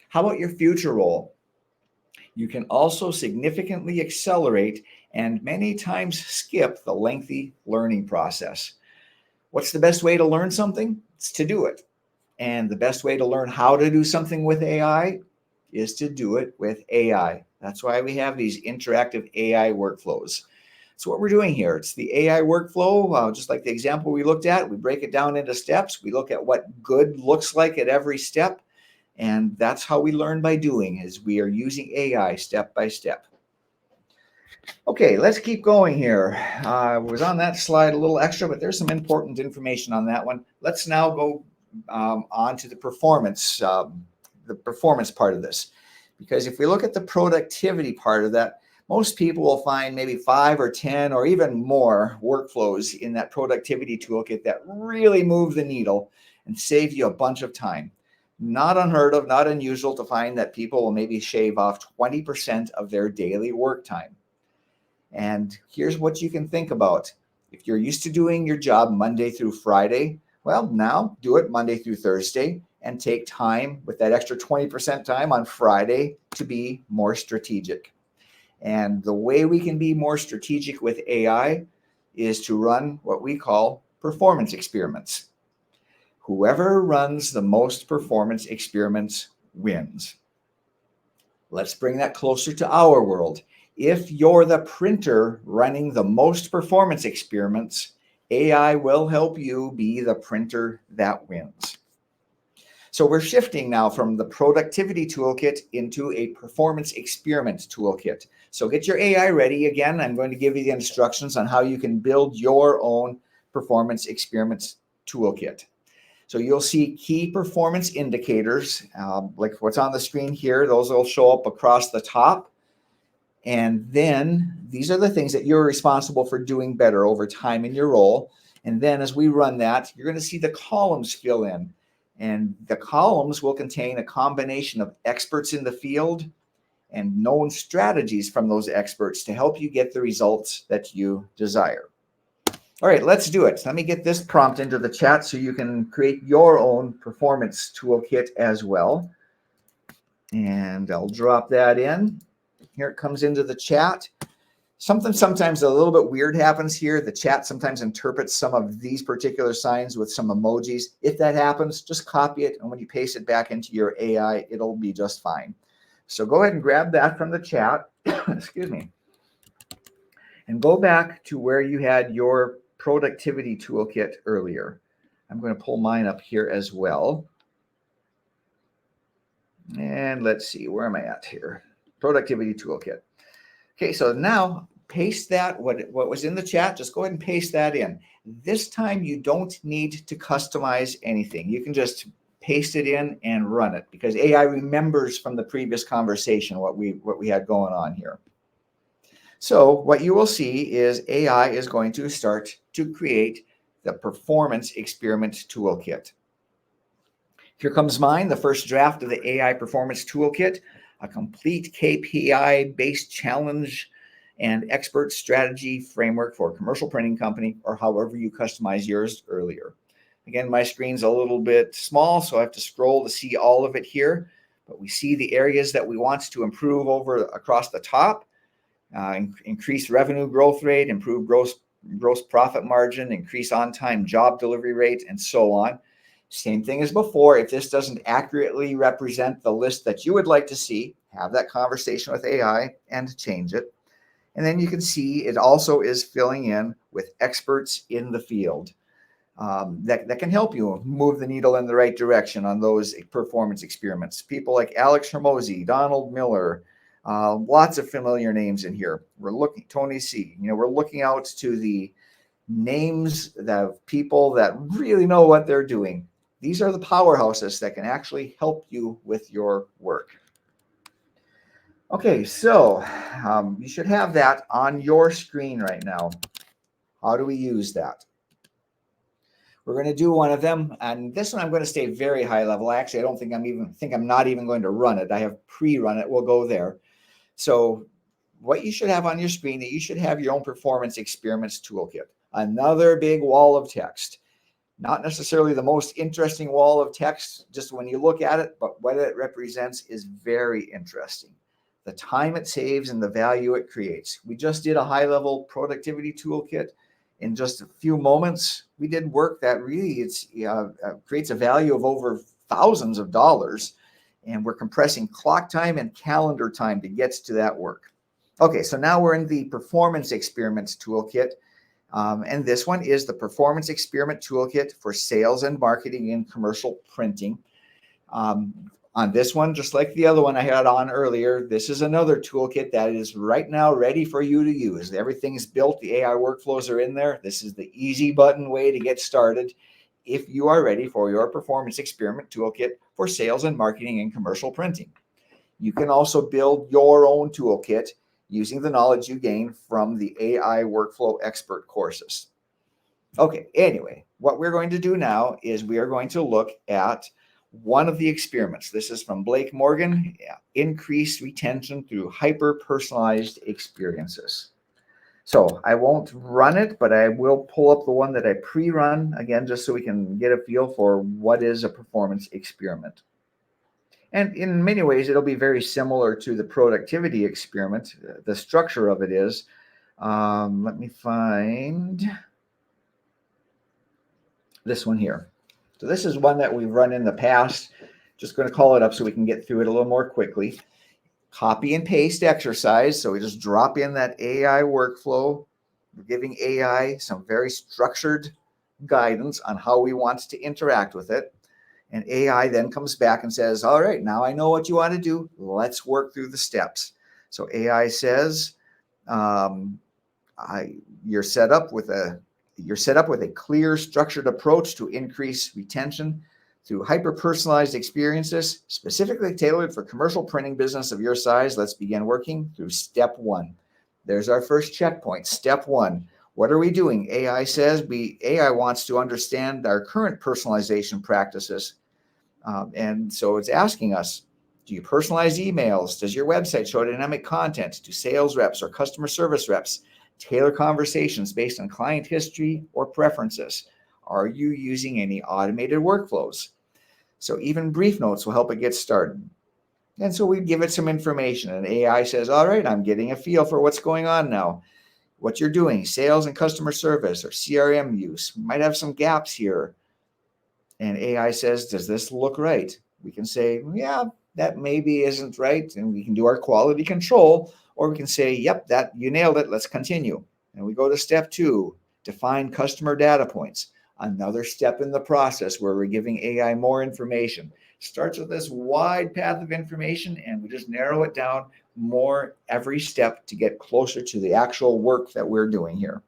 How about your future role? You can also significantly accelerate and many times skip the lengthy learning process. What's the best way to learn something? It's to do it. And the best way to learn how to do something with AI is to do it with AI. That's why we have these interactive AI workflows. So what we're doing here, it's the AI workflow, just like the example we looked at. We break it down into steps. We look at what good looks like at every step. And that's how we learn by doing, is we are using AI step by step. Okay, let's keep going here. I was on that slide a little extra, but there's some important information on that one. Let's now go on to the performance part of this. Because if we look at the productivity part of that, most people will find maybe 5 or 10 or even more workflows in that productivity toolkit that really move the needle and save you a bunch of time. Not unheard of, not unusual to find that people will maybe shave off 20% of their daily work time. And here's what you can think about. If you're used to doing your job Monday through Friday, well, now do it Monday through Thursday and take time with that extra 20% time on Friday to be more strategic. And the way we can be more strategic with AI is to run what we call performance experiments. Whoever runs the most performance experiments wins. Let's bring that closer to our world. If you're the printer running the most performance experiments, AI will help you be the printer that wins. So we're shifting now from the productivity toolkit into a performance experiment toolkit. So get your AI ready. Again, I'm going to give you the instructions on how you can build your own performance experiments toolkit. So you'll see key performance indicators, like what's on the screen here. Those will show up across the top. And then these are the things that you're responsible for doing better over time in your role. And then as we run that, you're going to see the columns fill in. And the columns will contain a combination of experts in the field and known strategies from those experts to help you get the results that you desire. All right, let's do it. Let me get this prompt into the chat so you can create your own performance toolkit as well. And I'll drop that in. Here it comes into the chat. Something sometimes a little bit weird happens here. The chat sometimes interprets some of these particular signs with some emojis. If that happens, just copy it. And when you paste it back into your AI, it'll be just fine. So go ahead and grab that from the chat. Excuse me. And go back to where you had your productivity toolkit earlier. I'm going to pull mine up here as well. And let's see, where am I at here? Productivity toolkit. Okay, so now paste that, what was in the chat, just go ahead and paste that in. This time you don't need to customize anything. You can just paste it in and run it because AI remembers from the previous conversation what we had going on here. So what you will see is AI is going to start to create the performance experiment toolkit. Here comes mine, the first draft of the AI performance toolkit, a complete KPI-based challenge and expert strategy framework for a commercial printing company, or however you customize yours earlier. Again, my screen's a little bit small, so I have to scroll to see all of it here, but we see the areas that we want to improve over across the top. Increase revenue growth rate, improve gross profit margin, increase on-time job delivery rate, and so on. Same thing as before. If this doesn't accurately represent the list that you would like to see, have that conversation with AI and change it. And then you can see it also is filling in with experts in the field that can help you move the needle in the right direction on those performance experiments. People like Alex Hermosi, Donald Miller, lots of familiar names in here. We're looking, Tony C. We're looking out to the names of people that really know what they're doing. These are the powerhouses that can actually help you with your work. Okay, so you should have that on your screen right now. How do we use that? We're going to do one of them, and this one I'm going to stay very high level. Actually, I don't think I'm not even going to run it. I have pre-run it. We'll go there. So what you should have on your screen, that you should have your own performance experiments toolkit. Another big wall of text. Not necessarily the most interesting wall of text, just when you look at it, but what it represents is very interesting. The time it saves and the value it creates. We just did a high-level productivity toolkit. In just a few moments, we did work that really creates a value of over thousands of dollars. And we're compressing clock time and calendar time to get to that work. Okay, so now we're in the performance experiments toolkit. And this one is the performance experiment toolkit for sales and marketing in commercial printing. On this one, just like the other one I had on earlier, this is another toolkit that is right now ready for you to use. Everything's built. The AI workflows are in there. This is the easy button way to get started if you are ready for your performance experiment toolkit for sales and marketing and commercial printing. You can also build your own toolkit using the knowledge you gain from the AI workflow expert courses. Okay, anyway, what we're going to do now is we are going to look at one of the experiments. This is from Blake Morgan, increased retention through hyper-personalized experiences. So I won't run it, but I will pull up the one that I pre-run again, just so we can get a feel for what is a performance experiment. And in many ways, it'll be very similar to the productivity experiment. The structure of it is, let me find this one here. So this is one that we've run in the past. Just going to call it up so we can get through it a little more quickly. Copy and paste exercise. So we just drop in that AI workflow. We're giving AI some very structured guidance on how we want to interact with it. And AI then comes back and says, all right, now I know what you want to do. Let's work through the steps. So AI says, you're set up with a clear, structured approach to increase retention through hyper-personalized experiences, specifically tailored for commercial printing business of your size. Let's begin working through step one. There's our first checkpoint. Step one. What are we doing? AI says AI wants to understand our current personalization practices. And so it's asking us, do you personalize emails? Does your website show dynamic content? Do sales reps or customer service reps tailor conversations based on client history or preferences? Are you using any automated workflows? So even brief notes will help it get started. And so we give it some information, and AI says, all right, I'm getting a feel for what's going on now. What you're doing, sales and customer service or CRM use, might have some gaps here. And AI says, does this look right? We can say, yeah, that maybe isn't right. And we can do our quality control, or we can say, yep, that you nailed it. Let's continue. And we go to step two, define customer data points. Another step in the process where we're giving AI more information. Starts with this wide path of information, and we just narrow it down more every step to get closer to the actual work that we're doing here.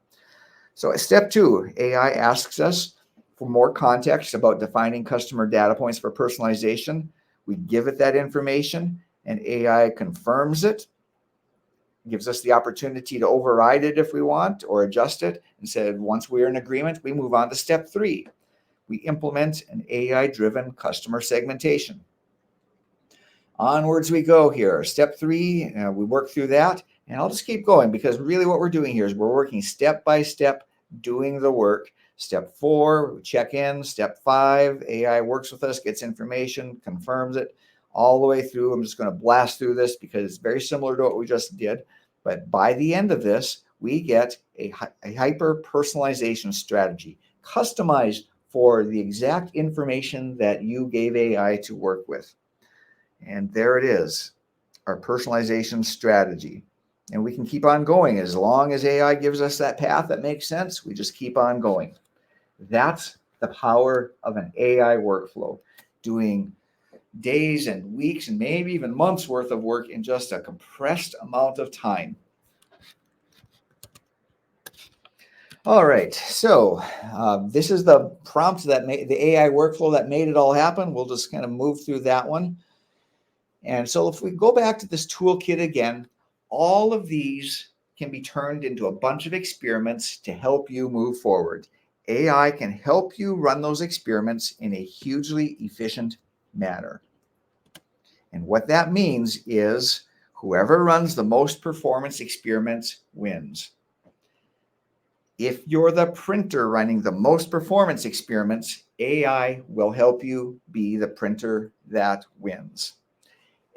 So at step two, AI asks us for more context about defining customer data points for personalization. We give it that information, and AI confirms it, gives us the opportunity to override it if we want or adjust it. And said, once we're in agreement, we move on to step three. We implement an AI-driven customer segmentation. Onwards we go here. Step three, we work through that. And I'll just keep going, because really what we're doing here is we're working step by step, doing the work. Step four, we check in. Step five, AI works with us, gets information, confirms it, all the way through. I'm just going to blast through this because it's very similar to what we just did. But by the end of this, we get a hyper-personalization strategy, customized for the exact information that you gave AI to work with. And there it is, our personalization strategy. And we can keep on going as long as AI gives us that path that makes sense. We just keep on going. That's the power of an AI workflow, doing days and weeks and maybe even months worth of work in just a compressed amount of time. All right, so this is the prompt that made the AI workflow that made it all happen. We'll just kind of move through that one. And so if we go back to this toolkit again, all of these can be turned into a bunch of experiments to help you move forward. AI can help you run those experiments in a hugely efficient manner. And what that means is whoever runs the most performance experiments wins. If you're the printer running the most performance experiments, AI will help you be the printer that wins.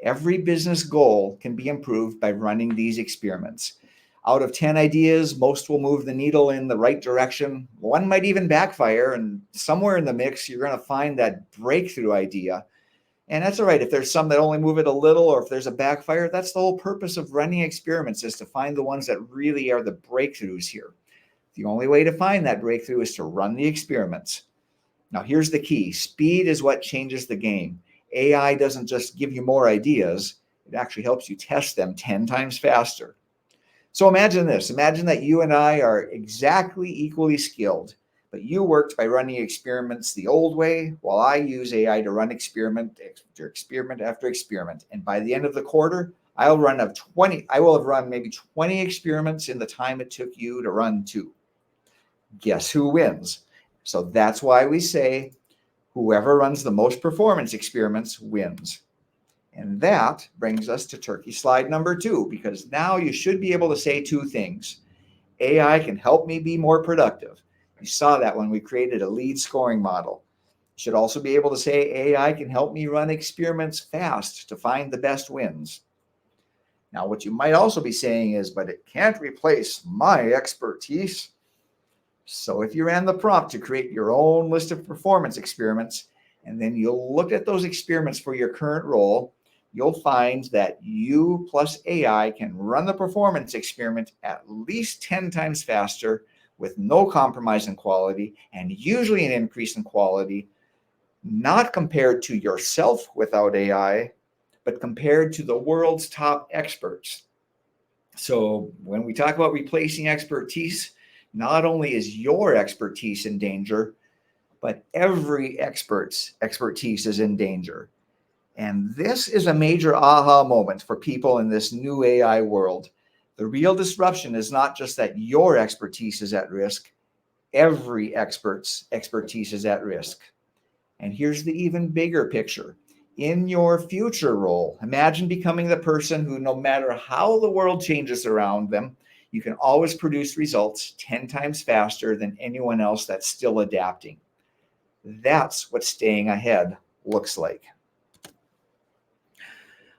Every business goal can be improved by running these experiments. Out of 10 ideas, most will move the needle in the right direction. One might even backfire, and somewhere in the mix, you're going to find that breakthrough idea. And that's all right. If there's some that only move it a little, or if there's a backfire, that's the whole purpose of running experiments, is to find the ones that really are the breakthroughs here. The only way to find that breakthrough is to run the experiments. Now, here's the key. Speed is what changes the game. AI doesn't just give you more ideas, it actually helps you test them 10 times faster. So imagine this. Imagine that you and I are exactly equally skilled, but you worked by running experiments the old way, while I use AI to run experiment after experiment after experiment. And by the end of the quarter, I will have run maybe 20 experiments in the time it took you to run 2. Guess who wins? So that's why we say whoever runs the most performance experiments wins. And that brings us to turkey slide number 2, because now you should be able to say 2 things. AI can help me be more productive. You saw that when we created a lead scoring model. You should also be able to say AI can help me run experiments fast to find the best wins. Now, what you might also be saying is, but it can't replace my expertise. So if you ran the prompt to create your own list of performance experiments, and then you'll look at those experiments for your current role, you'll find that you plus AI can run the performance experiment at least 10 times faster with no compromise in quality, and usually an increase in quality, not compared to yourself without AI, but compared to the world's top experts. So when we talk about replacing expertise, not only is your expertise in danger, but every expert's expertise is in danger. And this is a major aha moment for people in this new AI world. The real disruption is not just that your expertise is at risk, every expert's expertise is at risk. And here's the even bigger picture. In your future role, imagine becoming the person who, no matter how the world changes around them, you can always produce results 10 times faster than anyone else that's still adapting. That's what staying ahead looks like.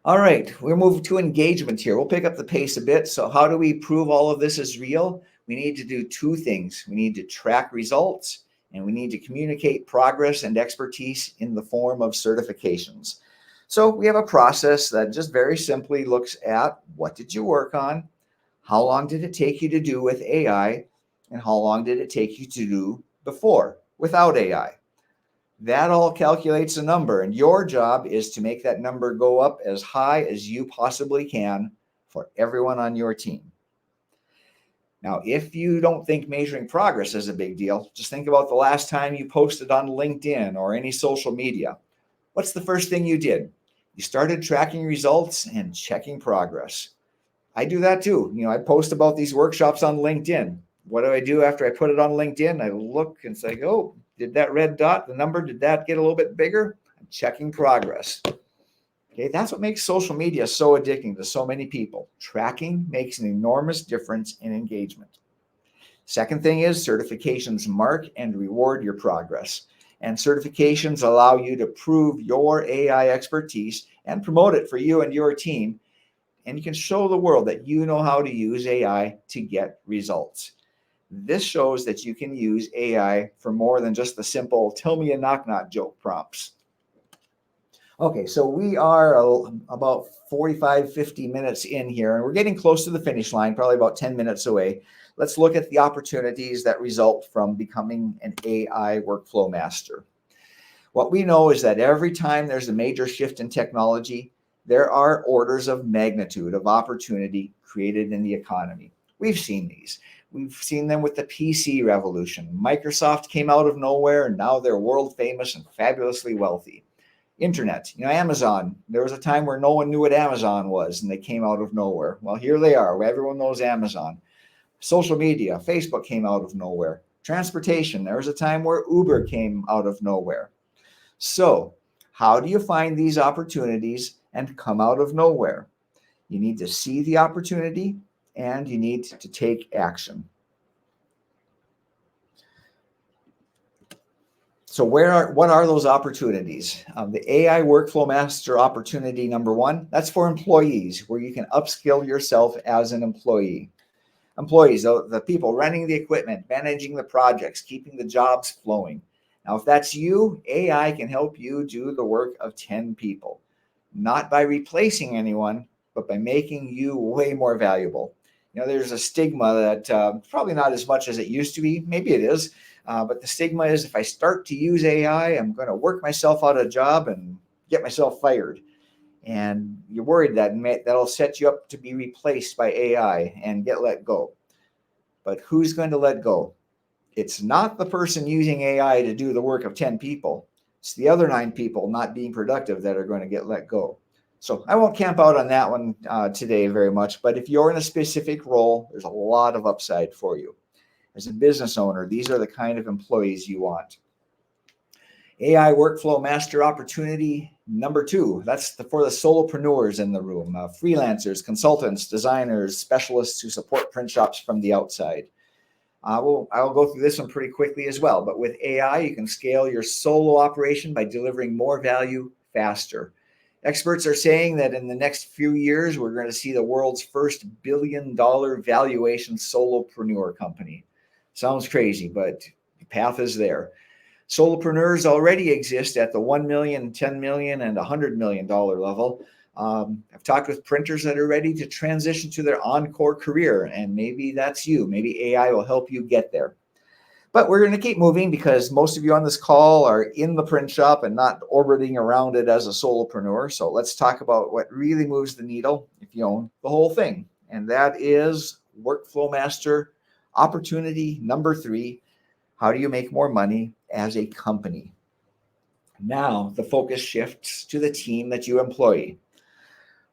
All right, we're moving to engagement here. We'll pick up the pace a bit. So how do we prove all of this is real? We need to do 2 things. We need to track results, and we need to communicate progress and expertise in the form of certifications. So we have a process that just very simply looks at what did you work on, how long did it take you to do with AI, and how long did it take you to do before without AI. That all calculates a number, and your job is to make that number go up as high as you possibly can for everyone on your team. Now, if you don't think measuring progress is a big deal, just think about the last time you posted on LinkedIn or any social media. What's the first thing you did? You started tracking results and checking progress. I do that too. I post about these workshops on LinkedIn. What do I do after I put it on LinkedIn? I look and say, oh, did that red dot, the number, did that get a little bit bigger? I'm checking progress. Okay, that's what makes social media so addicting to so many people. Tracking makes an enormous difference in engagement. Second thing is certifications mark and reward your progress. And certifications allow you to prove your AI expertise and promote it for you and your team. And you can show the world that you know how to use AI to get results. This shows that you can use AI for more than just the simple tell me a knock-knock joke prompts. Okay, so we are about 45, 50 minutes in here, and we're getting close to the finish line, probably about 10 minutes away. Let's look at the opportunities that result from becoming an AI workflow master. What we know is that every time there's a major shift in technology, there are orders of magnitude of opportunity created in the economy. We've seen these. We've seen them with the PC revolution. Microsoft came out of nowhere, and now they're world famous and fabulously wealthy. Internet, Amazon. There was a time where no one knew what Amazon was, and they came out of nowhere. Well, here they are. Everyone knows Amazon. Social media, Facebook came out of nowhere. Transportation, there was a time where Uber came out of nowhere. So, how do you find these opportunities and come out of nowhere? You need to see the opportunity, and you need to take action. So what are those opportunities? The AI Workflow Master opportunity number 1, that's for employees, where you can upskill yourself as an employee. Employees, the people running the equipment, managing the projects, keeping the jobs flowing. Now, if that's you, AI can help you do the work of 10 people, not by replacing anyone, but by making you way more valuable. There's a stigma that probably not as much as it used to be. Maybe it is. But the stigma is if I start to use AI, I'm going to work myself out of a job and get myself fired. And you're worried that that'll set you up to be replaced by AI and get let go. But who's going to let go? It's not the person using AI to do the work of 10 people. It's the other 9 people not being productive that are going to get let go. So I won't camp out on that one today very much, but if you're in a specific role, there's a lot of upside for you. As a business owner, these are the kind of employees you want. AI Workflow Master opportunity number 2. That's for the solopreneurs in the room, freelancers, consultants, designers, specialists who support print shops from the outside. I'll go through this one pretty quickly as well. But with AI, you can scale your solo operation by delivering more value faster. Experts are saying that in the next few years, we're going to see the world's first billion-dollar valuation solopreneur company. Sounds crazy, but the path is there. Solopreneurs already exist at the $1 million, $10 million, and $100 million level. I've talked with printers that are ready to transition to their encore career, and maybe that's you. Maybe AI will help you get there. But we're going to keep moving because most of you on this call are in the print shop and not orbiting around it as a solopreneur. So let's talk about what really moves the needle if you own the whole thing. And that is Workflow Master opportunity number 3. How do you make more money as a company? Now the focus shifts to the team that you employ.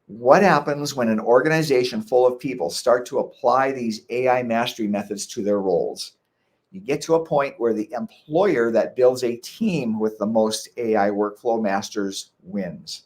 What happens when an organization full of people start to apply these AI mastery methods to their roles? You get to a point where the employer that builds a team with the most AI workflow masters wins.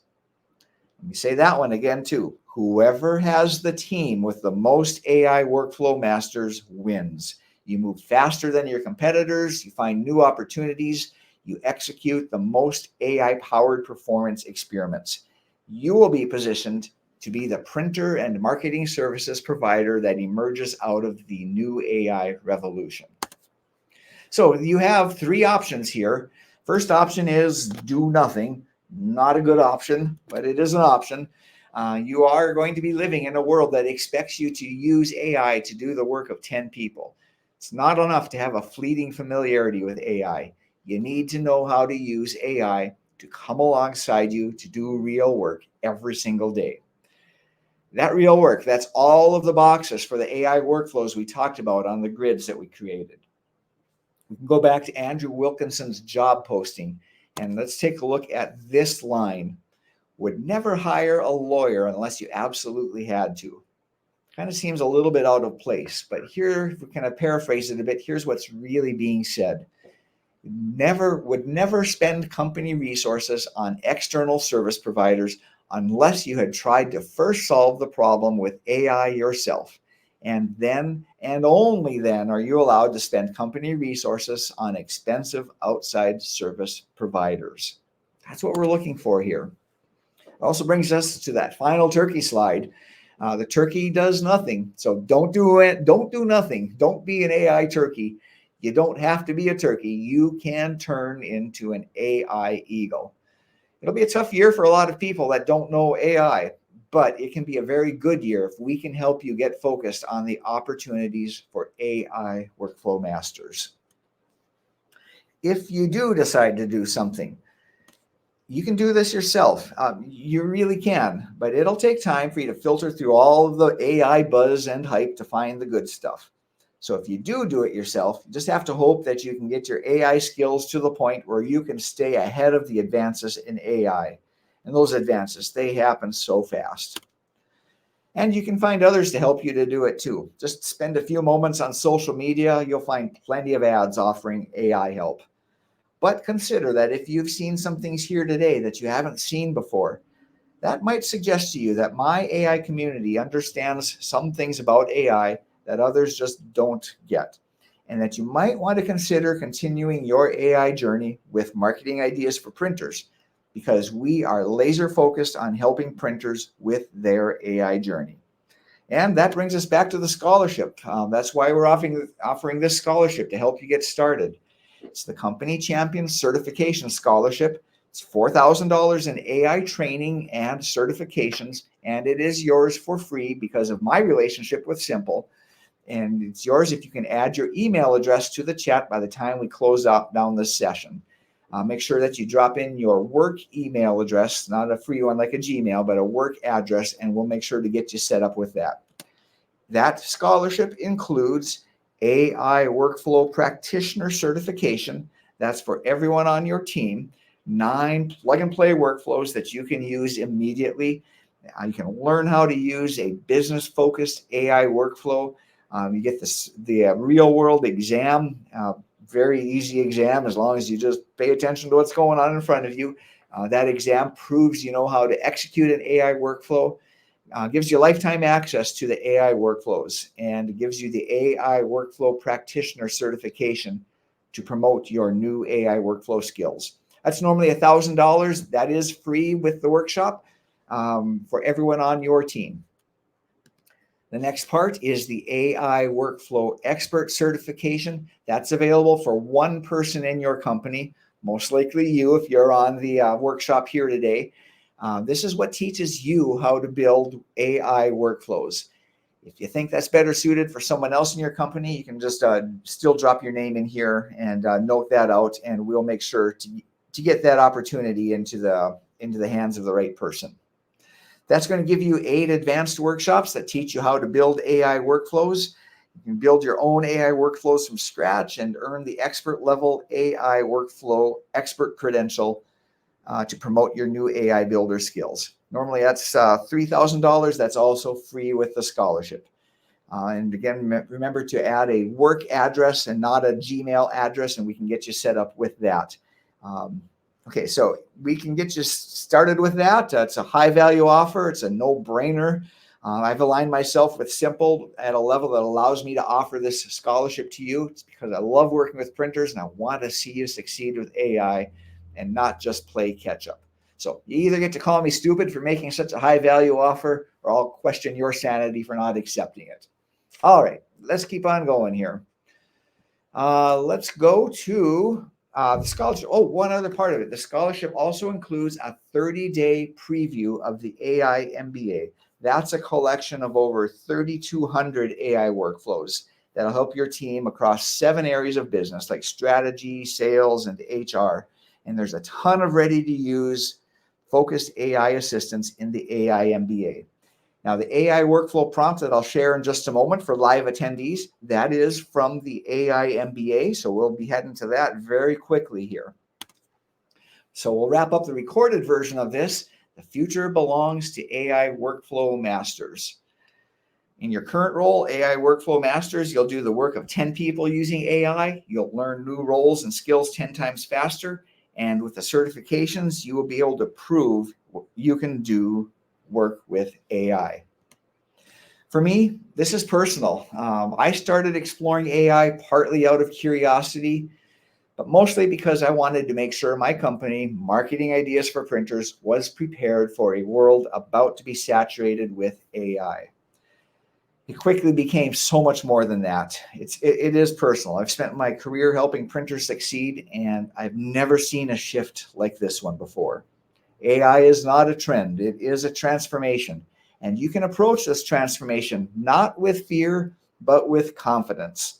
Let me say that one again too. Whoever has the team with the most AI workflow masters wins. You move faster than your competitors, you find new opportunities, you execute the most AI-powered performance experiments. You will be positioned to be the printer and marketing services provider that emerges out of the new AI revolution. So you have 3 options here. First option is do nothing. Not a good option, but it is an option. You are going to be living in a world that expects you to use AI to do the work of 10 people. It's not enough to have a fleeting familiarity with AI. You need to know how to use AI to come alongside you to do real work every single day. That real work, that's all of the boxes for the AI workflows we talked about on the grids that we created. We can go back to Andrew Wilkinson's job posting, and let's take a look at this line. Would never hire a lawyer unless you absolutely had to. Kind of seems a little bit out of place, but here, if we kind of paraphrase it a bit, here's what's really being said. Would never spend company resources on external service providers unless you had tried to first solve the problem with AI yourself. And then, and only then, are you allowed to spend company resources on expensive outside service providers. That's what we're looking for here. It also brings us to that final turkey slide. The turkey does nothing. So don't do it. Don't do nothing. Don't be an AI turkey. You don't have to be a turkey. You can turn into an AI eagle. It'll be a tough year for a lot of people that don't know AI, but it can be a very good year if we can help you get focused on the opportunities for AI workflow masters. If you do decide to do something, you can do this yourself. You really can, but it'll take time for you to filter through all of the AI buzz and hype to find the good stuff. So if you do it yourself, you just have to hope that you can get your AI skills to the point where you can stay ahead of the advances in AI. And those advances, they happen so fast. And you can find others to help you to do it too. Just spend a few moments on social media. You'll find plenty of ads offering AI help. But consider that if you've seen some things here today that you haven't seen before, that might suggest to you that my AI community understands some things about AI that others just don't get, and that you might want to consider continuing your AI journey with marketing ideas for printers, because we are laser focused on helping printers with their AI journey. And that brings us back to the scholarship. That's why we're offering this scholarship to help you get started. It's the Company Champion Certification Scholarship. It's $4,000 in AI training and certifications, and it is yours for free because of my relationship with Simple. And it's yours if you can add your email address to the chat by the time we close down this session. Make sure that you drop in your work email address, not a free one like a Gmail, but a work address, and we'll make sure to get you set up with that. That scholarship includes AI Workflow Practitioner certification. That's for everyone on your team. 9 plug-and-play workflows that you can use immediately. You can learn how to use a business-focused AI workflow. You get the real-world exam, very easy exam as long as you just pay attention to what's going on in front of you. That exam proves you know how to execute an AI workflow. Gives you lifetime access to the AI workflows, and gives you the AI Workflow Practitioner certification to promote your new AI workflow skills. That's normally $1,000. That is free with the workshop for everyone on your team. The next part is the AI Workflow Expert certification. That's available for one person in your company, most likely you if you're on the workshop here today. This is what teaches you how to build AI workflows. If you think that's better suited for someone else in your company, you can just still drop your name in here and note that out, and we'll make sure to get that opportunity into the hands of the right person. That's going to give you 8 advanced workshops that teach you how to build AI workflows. You can build your own AI workflows from scratch and earn the expert level AI workflow expert credential to promote your new AI builder skills. Normally that's $3,000. That's also free with the scholarship. And again, remember to add a work address and not a Gmail address, and we can get you set up with that. Okay, so we can get you started with that. It's a high value offer. It's a no-brainer. I've aligned myself with Simple at a level that allows me to offer this scholarship to you. It's because I love working with printers and I want to see you succeed with AI and not just play catch up. So you either get to call me stupid for making such a high value offer, or I'll question your sanity for not accepting it. All right, let's keep on going here. Let's go to the scholarship. Oh, one other part of it. The scholarship also includes a 30-day preview of the AI MBA. That's a collection of over 3,200 AI workflows that'll help your team across 7 areas of business like strategy, sales, and HR. And there's a ton of ready-to-use focused AI assistance in the AI MBA. Now, the AI workflow prompt that I'll share in just a moment for live attendees, that is from the AI MBA. So we'll be heading to that very quickly here. So we'll wrap up the recorded version of this. The future belongs to AI workflow masters. In your current role, AI workflow masters, you'll do the work of 10 people using AI. You'll learn new roles and skills 10 times faster. And with the certifications, you will be able to prove you can do work with AI. For me, this is personal. I started exploring AI partly out of curiosity, but mostly because I wanted to make sure my company, Marketing Ideas for Printers, was prepared for a world about to be saturated with AI. It quickly became so much more than that. It is personal. I've spent my career helping printers succeed, and I've never seen a shift like this one before. AI is not a trend. It is a transformation. And you can approach this transformation not with fear, but with confidence.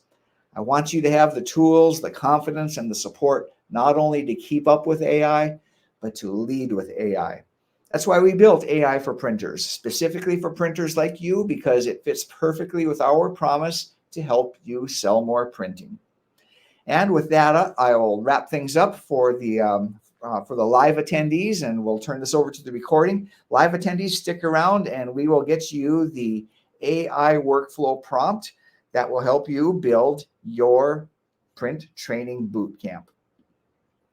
I want you to have the tools, the confidence, and the support not only to keep up with AI, but to lead with AI. That's why we built AI for printers, specifically for printers like you, because it fits perfectly with our promise to help you sell more printing. And with that, I will wrap things up for the live attendees, and we'll turn this over to the recording. Live attendees, stick around, and we will get you the AI workflow prompt that will help you build your print training boot camp.